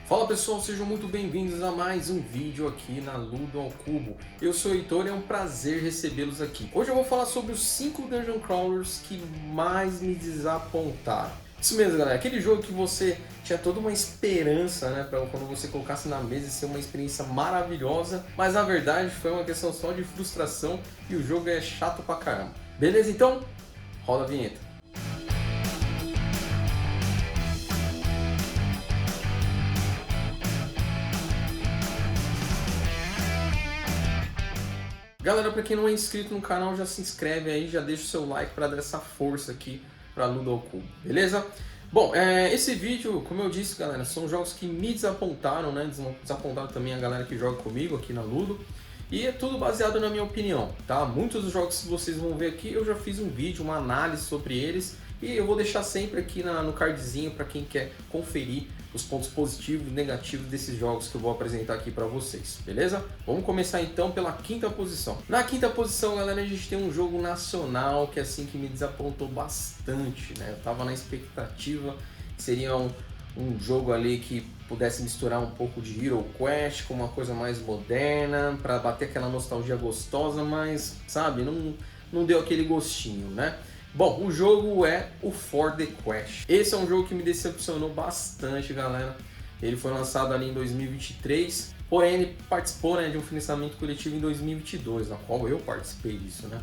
Fala pessoal, sejam muito bem-vindos a mais um vídeo aqui na Ludo ao Cubo. Eu sou o Heitor e é um prazer recebê-los aqui. Hoje eu vou falar sobre os 5 Dungeon Crawlers que mais me desapontaram. Isso mesmo, galera, aquele jogo que você tinha toda uma esperança, né, para quando você colocasse na mesa ser uma experiência maravilhosa, mas na verdade foi uma questão só de frustração e o jogo é chato pra caramba. Beleza, então? Roda a vinheta. Galera, para quem não é inscrito no canal, já se inscreve aí, já deixa o seu like para dar essa força aqui para Ludo ao Cubo, beleza? Bom, esse vídeo, como eu disse, galera, são jogos que me desapontaram, né? Desapontaram também a galera que joga comigo aqui na Ludo. E é tudo baseado na minha opinião, tá? Muitos dos jogos que vocês vão ver aqui, eu já fiz um vídeo, uma análise sobre eles. E eu vou deixar sempre aqui no cardzinho para quem quer conferir os pontos positivos e negativos desses jogos que eu vou apresentar aqui para vocês, beleza? Vamos começar então pela quinta posição. Na quinta posição, galera, a gente tem um jogo nacional que assim que me desapontou bastante, né? Eu tava na expectativa que seria um jogo ali que pudesse misturar um pouco de Hero Quest com uma coisa mais moderna, para bater aquela nostalgia gostosa, mas, sabe, não deu aquele gostinho, né? Bom, o jogo é o For The Quest. Esse é um jogo que me decepcionou bastante, galera. Ele foi lançado ali em 2023, porém ele participou, né, de um financiamento coletivo em 2022, na qual eu participei disso, né?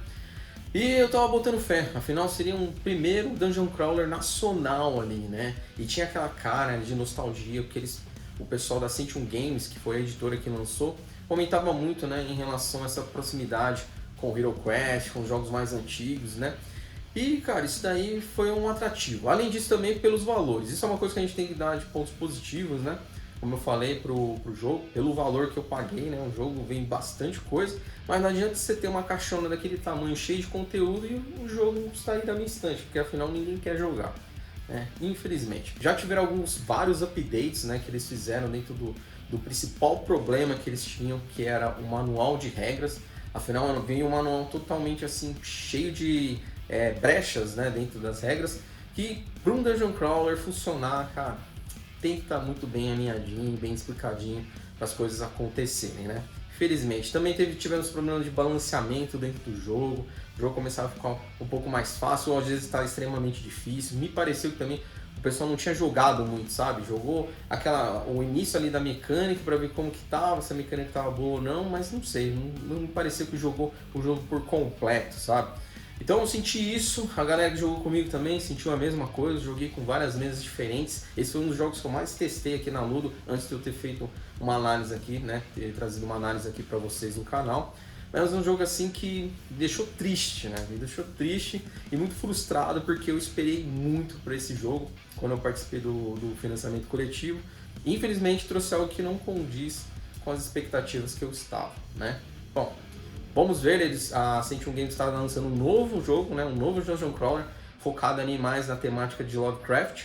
E eu tava botando fé, afinal seria um primeiro Dungeon Crawler nacional ali, né? E tinha aquela cara de nostalgia, porque o pessoal da Centium Games, que foi a editora que lançou, comentava muito, né, em relação a essa proximidade com o Hero Quest, com os jogos mais antigos, né? E, cara, isso daí foi um atrativo. Além disso, também pelos valores. Isso é uma coisa que a gente tem que dar de pontos positivos, né? Como eu falei pro jogo, pelo valor que eu paguei, né? O jogo vem bastante coisa, mas não adianta você ter uma caixona daquele tamanho, cheio de conteúdo, e o jogo sair da minha estante, porque afinal ninguém quer jogar, né? Infelizmente. Já tiveram vários updates, né, que eles fizeram dentro do principal problema que eles tinham, que era o manual de regras. Afinal, veio um manual totalmente assim, cheio de brechas, né, dentro das regras, que para um Dungeon Crawler funcionar, cara, tem que estar muito bem alinhadinho, bem explicadinho para as coisas acontecerem, né? Felizmente. Também tivemos problemas de balanceamento dentro do jogo, o jogo começava a ficar um pouco mais fácil, ou às vezes está extremamente difícil. Me pareceu que também o pessoal não tinha jogado muito, sabe? Jogou o início ali da mecânica para ver como que tava, se a mecânica estava boa ou não, mas não sei, não me pareceu que jogou o jogo por completo, sabe? Então eu senti isso, a galera que jogou comigo também sentiu a mesma coisa, joguei com várias mesas diferentes. Esse foi um dos jogos que eu mais testei aqui na Ludo, antes de eu ter feito uma análise aqui, né, ter trazido uma análise aqui pra vocês no canal. Mas é um jogo assim que me deixou triste, né, me deixou triste e muito frustrado, porque eu esperei muito por esse jogo quando eu participei do financiamento coletivo. Infelizmente trouxe algo que não condiz com as expectativas que eu estava, né. Bom, vamos ver, a Centium Games está lançando um novo jogo, né, um novo Dungeon Crawler, focado ali mais na temática de Lovecraft.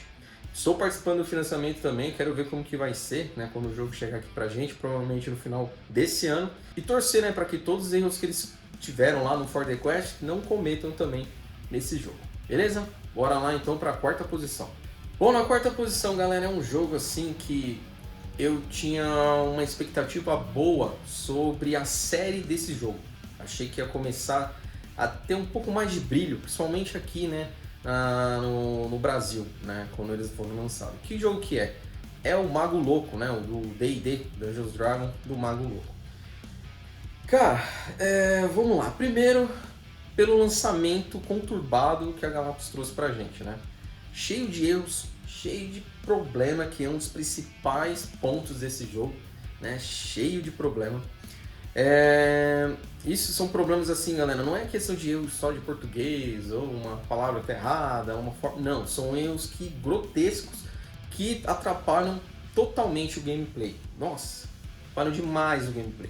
Estou participando do financiamento também, quero ver como que vai ser, né, quando o jogo chegar aqui pra gente, provavelmente no final desse ano. E torcer, né, para que todos os erros que eles tiveram lá no For The Quest não cometam também nesse jogo. Beleza? Bora lá então para a quarta posição. Bom, na quarta posição, galera, é um jogo assim que eu tinha uma expectativa boa sobre a série desse jogo. Achei que ia começar a ter um pouco mais de brilho, principalmente aqui, né, no Brasil, né, quando eles foram lançados. Que jogo que é? É o Mago Louco, né, o do D&D, Dungeons Dragons, do Mago Louco. Cara, vamos lá. Primeiro, pelo lançamento conturbado que a Galápagos trouxe pra gente, né. Cheio de erros, cheio de problema, que é um dos principais pontos desse jogo, né, cheio de problema. Isso são problemas assim, galera, não é questão de erros só de português ou uma palavra que é errada, não, são erros grotescos que atrapalham totalmente o gameplay. Nossa, atrapalham demais o gameplay.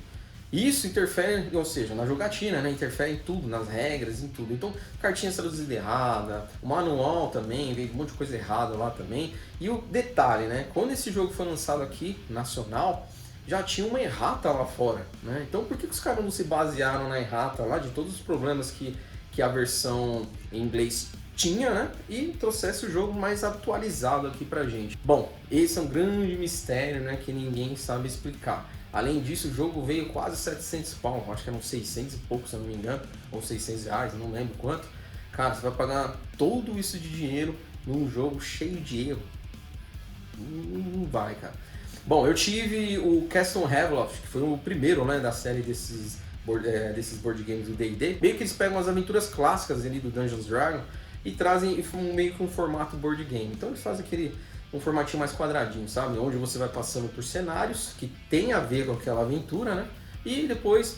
Isso interfere, ou seja, na jogatina, né? Interfere em tudo, nas regras, em tudo. Então, cartinha traduzida errada, o manual também, veio um monte de coisa errada lá também. E o detalhe, né? Quando esse jogo foi lançado aqui, nacional, já tinha uma errata lá fora, né? Então por que os caras não se basearam na errata lá de todos os problemas que a versão em inglês tinha, né? E trouxesse o jogo mais atualizado aqui pra gente. Bom, esse é um grande mistério, né? Que ninguém sabe explicar. Além disso, o jogo veio quase 700 pau, acho que eram 600 e pouco, se eu não me engano, ou 600 reais, não lembro quanto. Cara, você vai pagar todo isso de dinheiro num jogo cheio de erro. Não vai, cara. Bom, eu tive o Castle Haveloft, que foi o primeiro, né, da série desses board games do D&D. Meio que eles pegam as aventuras clássicas ali do Dungeons Dragons e trazem meio que um formato board game. Então eles fazem um formatinho mais quadradinho, sabe? Onde você vai passando por cenários que tem a ver com aquela aventura, né? E depois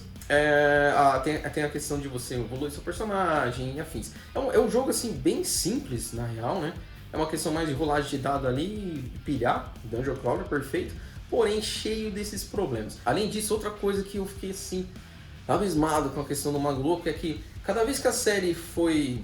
tem a questão de você evoluir seu personagem e afins. É um jogo assim bem simples, na real, né? É uma questão mais de rolagem de dado ali e pilhar, Dungeon Crawler, perfeito, porém cheio desses problemas. Além disso, outra coisa que eu fiquei assim, abismado com a questão do Mago Louco é que cada vez que a série foi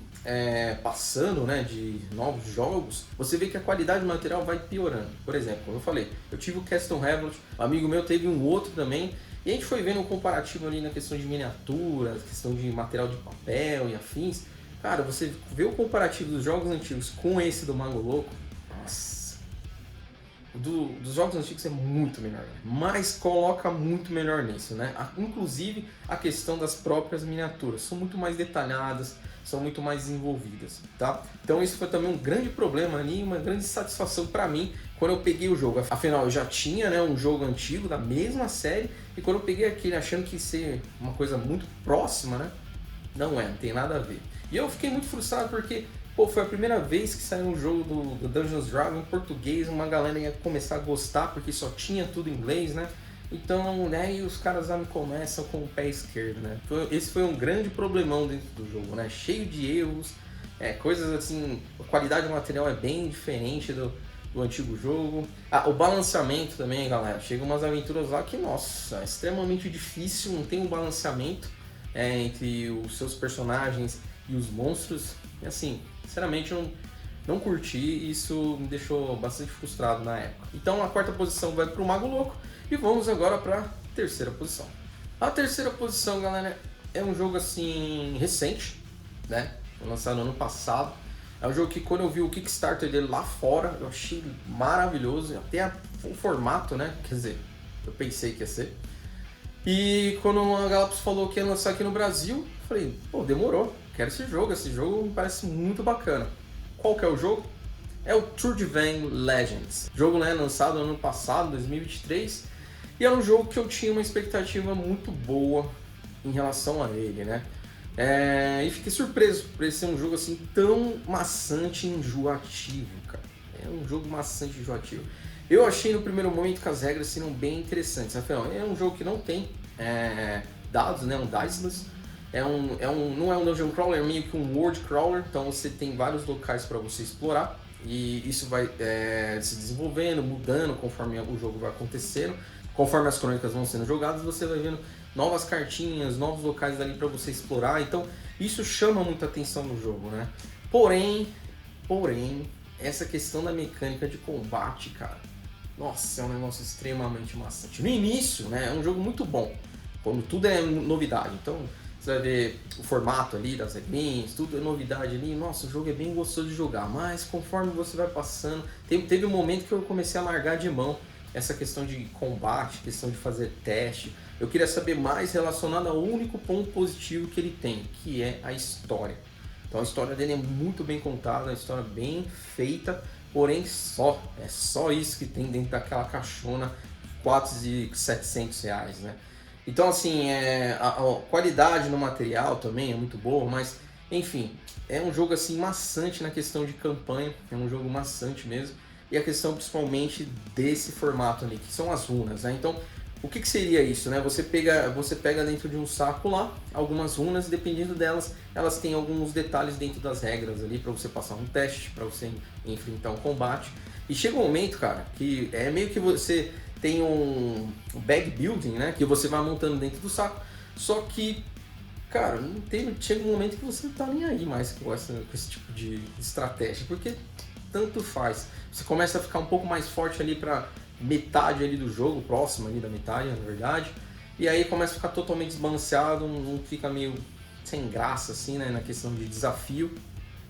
passando, né, de novos jogos, você vê que a qualidade do material vai piorando. Por exemplo, como eu falei, eu tive o Castle Haveloft, um amigo meu teve um outro também, e a gente foi vendo um comparativo ali na questão de miniaturas, questão de material de papel e afins. Cara, você vê o comparativo dos jogos antigos com esse do Mago Louco, nossa, dos jogos antigos é muito melhor, mas coloca muito melhor nisso, né? Inclusive a questão das próprias miniaturas, são muito mais detalhadas, são muito mais desenvolvidas, tá? Então isso foi também um grande problema ali, uma grande satisfação para mim quando eu peguei o jogo. Afinal, eu já tinha, né, um jogo antigo da mesma série, e quando eu peguei aquele achando que ia ser uma coisa muito próxima, né? Não tem nada a ver. E eu fiquei muito frustrado porque, pô, foi a primeira vez que saiu um jogo do Dungeons Dragons em português, uma galera ia começar a gostar porque só tinha tudo em inglês, né? Então, né, e os caras já me começam com o pé esquerdo, né? Esse foi um grande problemão dentro do jogo, né? Cheio de erros, coisas assim, a qualidade do material é bem diferente do antigo jogo. O balanceamento também, galera. Chega umas aventuras lá que, nossa, é extremamente difícil, não tem um balanceamento entre os seus personagens e os monstros. E assim, sinceramente eu não curti, e isso me deixou bastante frustrado na época. Então a quarta posição vai para o Mago Louco e vamos agora para a terceira posição. A terceira posição, galera, é um jogo assim recente, né? Foi lançado no ano passado. É um jogo que quando eu vi o Kickstarter dele lá fora, eu achei maravilhoso, até o formato, né? Quer dizer, eu pensei que ia ser. E quando a Galápagos falou que ia lançar aqui no Brasil, eu falei, pô, demorou, quero esse jogo me parece muito bacana. Qual que é o jogo? É o Trudvang Legends. O jogo, né, lançado no ano passado, 2023, e é um jogo que eu tinha uma expectativa muito boa em relação a ele, né? E fiquei surpreso por ele ser um jogo assim tão maçante e enjoativo, cara. É um jogo maçante e enjoativo. Eu achei no primeiro momento que as regras seriam bem interessantes. Afinal, é um jogo que não tem dados, né? Um diceless. Não é um dungeon crawler, é meio que um world crawler. Então você tem vários locais para você explorar. E isso vai se desenvolvendo, mudando conforme o jogo vai acontecendo. Conforme as crônicas vão sendo jogadas, você vai vendo novas cartinhas, novos locais ali para você explorar. Então isso chama muita atenção no jogo, né? Porém, essa questão da mecânica de combate, cara, nossa, é um negócio extremamente maçante. No início, né, é um jogo muito bom, quando tudo é novidade. Então você vai ver o formato ali das regrinhas, tudo é novidade ali. Nossa, o jogo é bem gostoso de jogar, mas conforme você vai passando, teve um momento que eu comecei a largar de mão essa questão de combate, questão de fazer teste. Eu queria saber mais relacionado ao único ponto positivo que ele tem, que é a história. Então a história dele é muito bem contada, a história bem feita, porém é só isso que tem dentro daquela caixona, quase R$700, né? Então assim, a qualidade no material também é muito boa, mas enfim, é um jogo assim maçante na questão de campanha, é um jogo maçante mesmo. E a questão principalmente desse formato ali, que são as runas, né? Então, o que seria isso, né? Você pega dentro de um saco lá algumas runas, e dependendo delas, elas têm alguns detalhes dentro das regras ali para você passar um teste, para você enfrentar um combate. E chega um momento, cara, que é meio que você tem um bag building, né? Que você vai montando dentro do saco, só que, cara, chega um momento que você não tá nem aí mais com esse tipo de estratégia, porque tanto faz. Você começa a ficar um pouco mais forte ali para metade ali do jogo, próximo ali da metade, na verdade. E aí começa a ficar totalmente desbalanceado, não fica meio sem graça assim, né, na questão de desafio.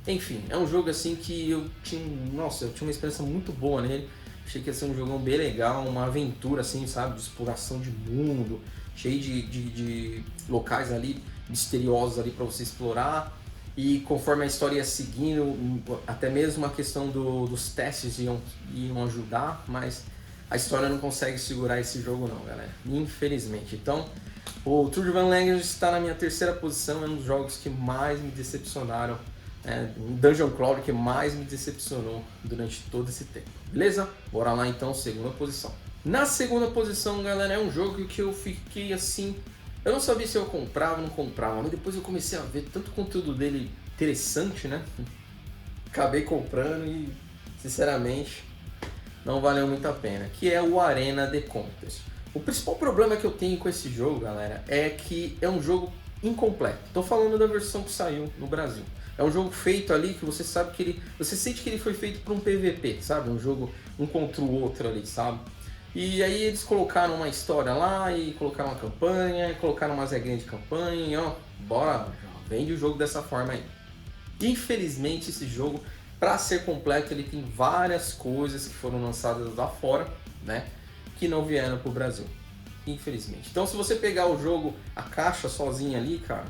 Enfim, é um jogo assim que eu tinha, nossa, eu tinha uma experiência muito boa nele. Achei que ia ser um jogão bem legal, uma aventura assim, sabe, de exploração de mundo, cheio de locais ali misteriosos ali para você explorar. E conforme a história ia seguindo, até mesmo a questão dos testes iam ajudar, mas a história não consegue segurar esse jogo não, galera, infelizmente. Então, o Tour de Van Langen está na minha terceira posição, é um dos jogos que mais me decepcionaram, um Dungeon Crawler que mais me decepcionou durante todo esse tempo. Beleza? Bora lá então, segunda posição. Na segunda posição, galera, é um jogo que eu fiquei assim, eu não sabia se eu comprava ou não comprava, mas depois eu comecei a ver tanto conteúdo dele interessante, né? Acabei comprando e, sinceramente, não valeu muito a pena, que é o Arena The Contest. O principal problema que eu tenho com esse jogo, galera, é que é um jogo incompleto. Tô falando da versão que saiu no Brasil. É um jogo feito ali que você sabe que você sente que ele foi feito para um PVP, sabe? Um jogo um contra o outro ali, sabe? E aí eles colocaram uma história lá e colocaram uma campanha, e colocaram umas regrinhas de campanha e ó, bora, vende o jogo dessa forma aí. Infelizmente esse jogo, para ser completo, ele tem várias coisas que foram lançadas lá fora, né? Que não vieram pro Brasil, infelizmente. Então se você pegar o jogo, a caixa sozinha ali, cara,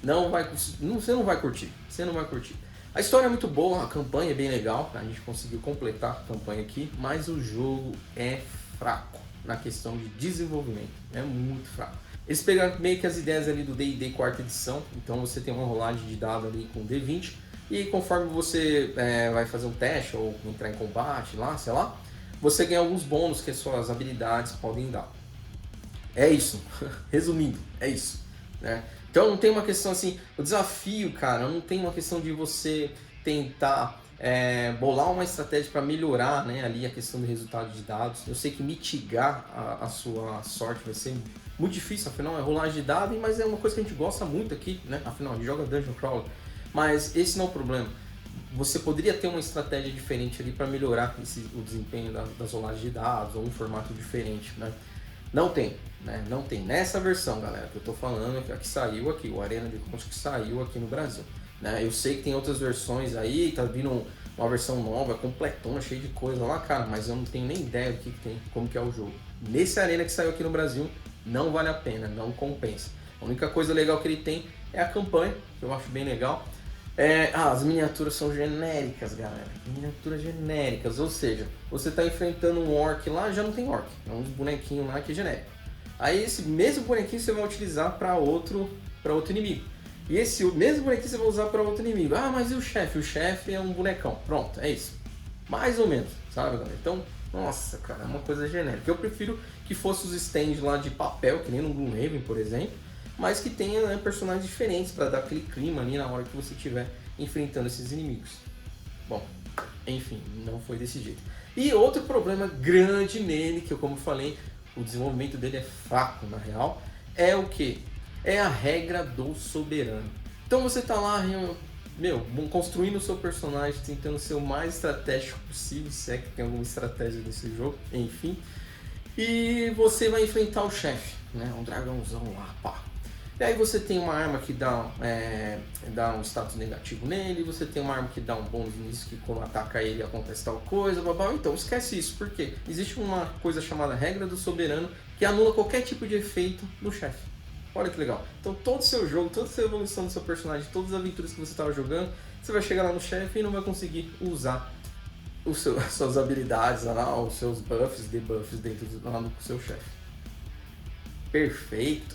você não vai curtir, você não vai curtir. A história é muito boa, a campanha é bem legal, a gente conseguiu completar a campanha aqui, mas o jogo é fraco na questão de desenvolvimento, é muito fraco. Eles pegaram meio que as ideias ali do D&D quarta edição, então você tem uma rolagem de dado ali com D20, e conforme você vai fazer um teste ou entrar em combate lá, sei lá, você ganha alguns bônus que as suas habilidades podem dar. É isso, resumindo, é isso, né? Então não tem uma questão assim, o desafio, cara, não tem uma questão de você tentar bolar uma estratégia para melhorar, né, ali a questão do resultado de dados. Eu sei que mitigar a sua sorte vai ser muito difícil, afinal é rolagem de dados, mas é uma coisa que a gente gosta muito aqui, né? Afinal, a gente joga Dungeon Crawler. Mas esse não é o problema. Você poderia ter uma estratégia diferente ali para melhorar o desempenho das rolagens de dados, ou um formato diferente, né? Não tem, né? Não tem. Nessa versão, galera, que eu tô falando, a que saiu aqui, o Arena de Contest que saiu aqui no Brasil, né? Eu sei que tem outras versões aí, tá vindo uma versão nova, completona, cheia de coisa lá, cara, mas eu não tenho nem ideia do que tem, como que é o jogo. Nesse Arena que saiu aqui no Brasil, não vale a pena, não compensa. A única coisa legal que ele tem é a campanha, que eu acho bem legal. As miniaturas são genéricas, galera. Miniaturas genéricas, ou seja, você está enfrentando um orc lá, já não tem orc, é uns bonequinhos lá que é genérico. Aí esse mesmo bonequinho você vai utilizar para outro inimigo. E esse mesmo bonequinho você vai usar para outro inimigo. Ah, mas e o chefe? O chefe é um bonecão. Pronto, é isso. Mais ou menos, sabe, galera? Então, nossa, cara, é uma coisa genérica. Eu prefiro que fosse os stands lá de papel, que nem no Gloomhaven, por exemplo, mas que tenha, né, personagens diferentes para dar aquele clima ali na hora que você estiver enfrentando esses inimigos. Bom, enfim, não foi desse jeito. E outro problema grande nele, que eu como falei, o desenvolvimento dele é fraco na real, é o que? É a regra do soberano. Então você tá lá, construindo o seu personagem, tentando ser o mais estratégico possível, se é que tem alguma estratégia nesse jogo, enfim. E você vai enfrentar o chefe, né? Um dragãozão lá, pá. E aí você tem uma arma que dá um status negativo nele, você tem uma arma que dá um bônus nisso, que quando ataca ele acontece tal coisa, blá. Então esquece isso, porque existe uma coisa chamada regra do soberano que anula qualquer tipo de efeito no chefe. Olha que legal. Então todo o seu jogo, toda a sua evolução do seu personagem, todas as aventuras que você estava jogando, você vai chegar lá no chefe e não vai conseguir usar as suas habilidades lá, os seus buffs, debuffs dentro do seu chefe. Perfeito,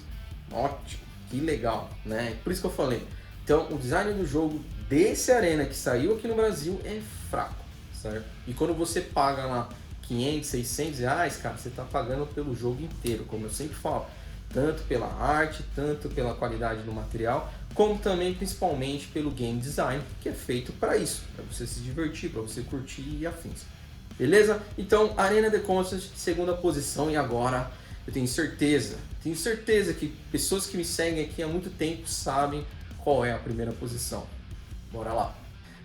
ótimo, que legal, né? Por isso que eu falei. Então o design do jogo desse Arena que saiu aqui no Brasil é fraco, certo? E quando você paga lá 500, 600 reais, cara, você está pagando pelo jogo inteiro, como eu sempre falo. Tanto pela arte, tanto pela qualidade do material, como também principalmente pelo game design, que é feito para isso, para você se divertir, para você curtir e afins. Beleza? Então, Arena The Contest, segunda posição, e agora eu tenho certeza que pessoas que me seguem aqui há muito tempo sabem qual é a primeira posição. Bora lá!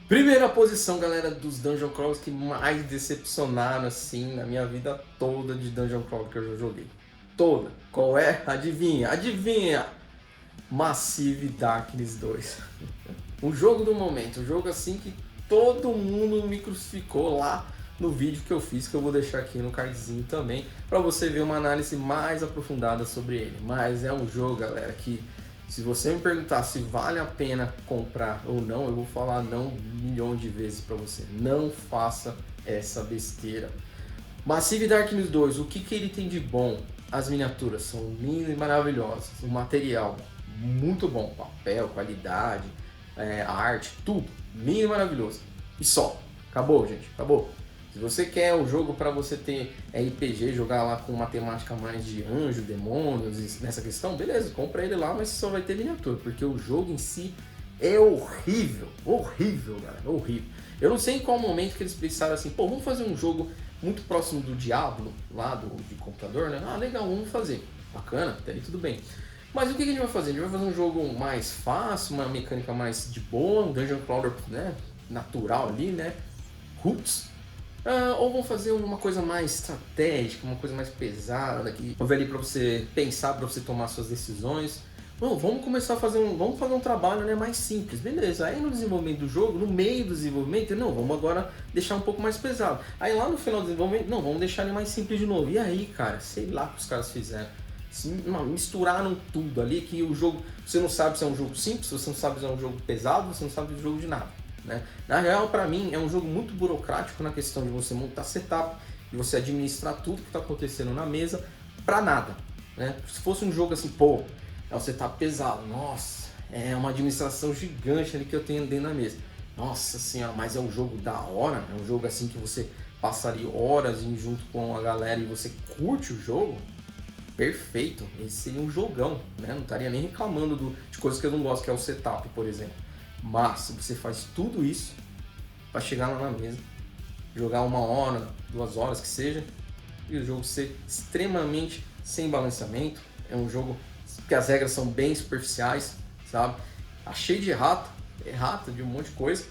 Primeira posição, galera, dos Dungeon Crawlers que mais decepcionaram assim na minha vida toda de Dungeon Crawl que eu já joguei. Toda. Qual é? Adivinha? Massive Darkness 2. O jogo do momento, o jogo assim que todo mundo me crucificou lá no vídeo que eu fiz, que eu vou deixar aqui no cardzinho também, para você ver uma análise mais aprofundada sobre ele. Mas é um jogo, galera, que se você me perguntar se vale a pena comprar ou não, eu vou falar não 1.000.000 de vezes para você. Não faça essa besteira. Massive Darkness 2, o que ele tem de bom? As miniaturas são lindas e maravilhosas. O material, muito bom. Papel, qualidade, arte, tudo. Lindo e maravilhoso. E só. Acabou, gente. Acabou. Se você quer um jogo para você ter RPG, jogar lá com uma temática mais de anjo, demônios, nessa questão, beleza, compra ele lá, mas só vai ter miniatura, porque o jogo em si é horrível. Horrível, galera. Horrível. Eu não sei em qual momento que eles pensaram assim, pô, vamos fazer um jogo muito próximo do Diablo, lá de computador, né? Ah, legal, vamos fazer. Bacana, até aí tudo bem. Mas o que a gente vai fazer? A gente vai fazer um jogo mais fácil, uma mecânica mais de boa, um Dungeon Crawler, né, natural ali, né? Roots. Ou vão fazer uma coisa mais estratégica, uma coisa mais pesada, que vai ali para você pensar, para você tomar suas decisões. Bom, vamos começar a fazer um trabalho, né, mais simples, beleza. Aí no desenvolvimento do jogo, no meio do desenvolvimento, não, vamos agora deixar um pouco mais pesado. Aí lá no final do desenvolvimento, não, vamos deixar ele mais simples de novo. E aí, cara, sei lá o que os caras fizeram. Misturaram tudo ali, que o jogo, você não sabe se é um jogo simples, você não sabe se é um jogo pesado, você não sabe do jogo de nada, né? Na real, para mim, é um jogo muito burocrático na questão de você montar setup, de você administrar tudo que está acontecendo na mesa, para nada, né? Se fosse um jogo assim, pô, é um setup pesado, nossa, é uma administração gigante ali que eu tenho dentro da mesa. Nossa senhora, mas é um jogo da hora, é um jogo assim que você passaria horas junto com a galera e você curte o jogo. Perfeito, esse seria um jogão, né? Não estaria nem reclamando de coisas que eu não gosto, que é o setup, por exemplo. Mas se você faz tudo isso para chegar lá na mesa, jogar 1 hora, 2 horas que seja, e o jogo ser extremamente sem balanceamento, é um jogo que as regras são bem superficiais, sabe? Tá cheio de errata de um monte de coisa.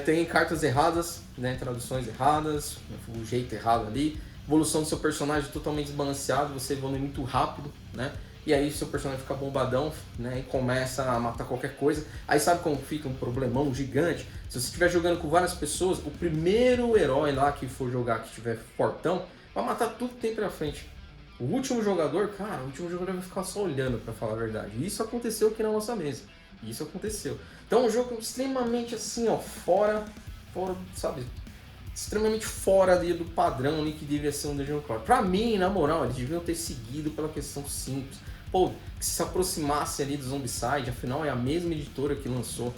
Tem cartas erradas, né? Traduções erradas, o jeito errado ali. Evolução do seu personagem totalmente desbalanceado, você evolui muito rápido, né? E aí seu personagem fica bombadão, né? E começa a matar qualquer coisa. Aí sabe como fica um problemão gigante? Se você estiver jogando com várias pessoas, o primeiro herói lá que for jogar, que estiver fortão, vai matar tudo que tem pela frente. O último jogador, cara, vai ficar só olhando, pra falar a verdade. E isso aconteceu aqui na nossa mesa. Isso aconteceu. Então é um jogo extremamente assim, ó, fora, sabe? Extremamente fora ali do padrão ali que devia ser um Dungeon Crawler. Pra mim, na moral, eles deviam ter seguido pela questão simples. Pô, que se aproximasse ali do Zombicide, afinal é a mesma editora que lançou.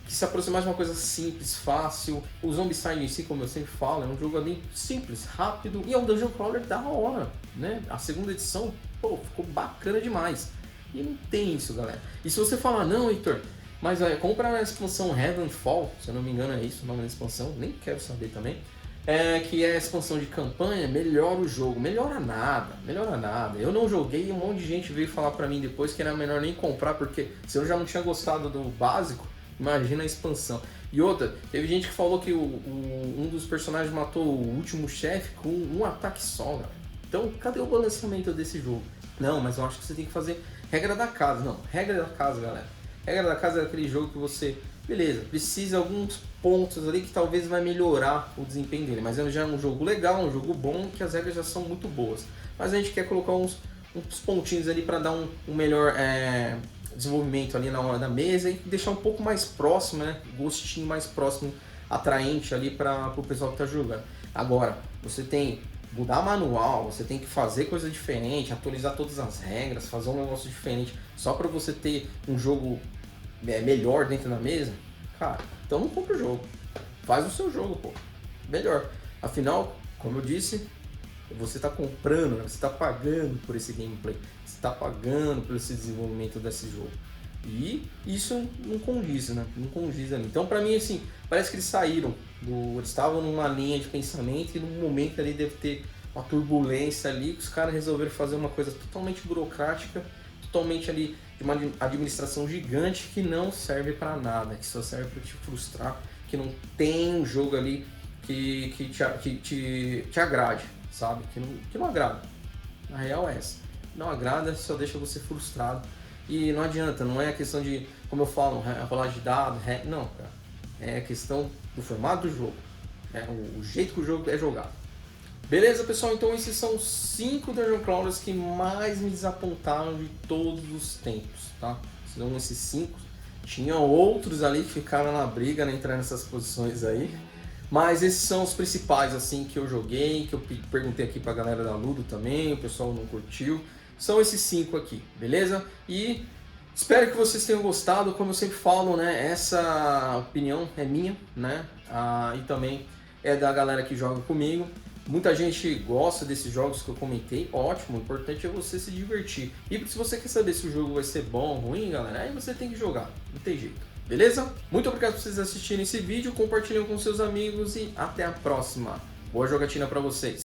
Que se aproximasse de uma coisa simples, fácil. O Zombicide em si, como eu sempre falo, é um jogo ali simples, rápido e é um Dungeon Crawler da hora, né? A segunda edição, pô, ficou bacana demais. E não tem isso, galera. E se você falar, não, Heitor, mas compra a expansão Heavenfall, se eu não me engano é isso o nome da expansão, nem quero saber também. Que é a expansão de campanha, melhora o jogo, melhora nada. Eu não joguei e um monte de gente veio falar pra mim depois que era melhor nem comprar, porque se eu já não tinha gostado do básico, imagina a expansão. E outra, teve gente que falou que um dos personagens matou o último chefe com um ataque só, galera. Então, cadê o balanceamento desse jogo? Não, mas eu acho que você tem que fazer regra da casa. Não, regra da casa, galera. Regra da casa é aquele jogo que você, beleza, precisa de alguns pontos ali que talvez vai melhorar o desempenho dele, mas já é um jogo legal, um jogo bom, que as regras já são muito boas. Mas a gente quer colocar uns pontinhos ali para dar um melhor desenvolvimento ali na hora da mesa e deixar um pouco mais próximo, né, gostinho mais próximo, atraente ali para o pessoal que está jogando. Agora, você tem mudar manual, você tem que fazer coisa diferente, atualizar todas as regras, fazer um negócio diferente só para você ter um jogo melhor dentro da mesa, cara, então não compra o jogo, faz o seu jogo, pô, melhor. Afinal, como eu disse, você está comprando, você está pagando por esse gameplay, você está pagando por esse desenvolvimento desse jogo. E isso não condiz, né? Não condiz ali. Então, pra mim, assim, parece que eles saíram, eles estavam numa linha de pensamento e num momento ali deve ter uma turbulência ali que os caras resolveram fazer uma coisa totalmente burocrática, totalmente ali de uma administração gigante que não serve pra nada, que só serve pra te frustrar, que não tem um jogo ali que te agrade, sabe? Que não agrada. Na real é essa. Não agrada, só deixa você frustrado. E não adianta, não é a questão de, como eu falo, rolar de dado, não, cara. É a questão do formato do jogo, o jeito que o jogo é jogado. Beleza, pessoal? Então esses são os 5 Dungeon Crawlers que mais me desapontaram de todos os tempos, tá? São esses 5. Tinham outros ali que ficaram na briga, né, entrar nessas posições aí. Mas esses são os principais, assim, que eu joguei, que eu perguntei aqui pra galera da Ludo também, o pessoal não curtiu. São esses 5 aqui, beleza? E espero que vocês tenham gostado. Como eu sempre falo, né, essa opinião é minha, né? E também é da galera que joga comigo. Muita gente gosta desses jogos que eu comentei, ótimo, o importante é você se divertir. E se você quer saber se o jogo vai ser bom ou ruim, galera, aí você tem que jogar, não tem jeito, beleza? Muito obrigado por vocês assistirem esse vídeo, compartilhem com seus amigos e até a próxima. Boa jogatina pra vocês!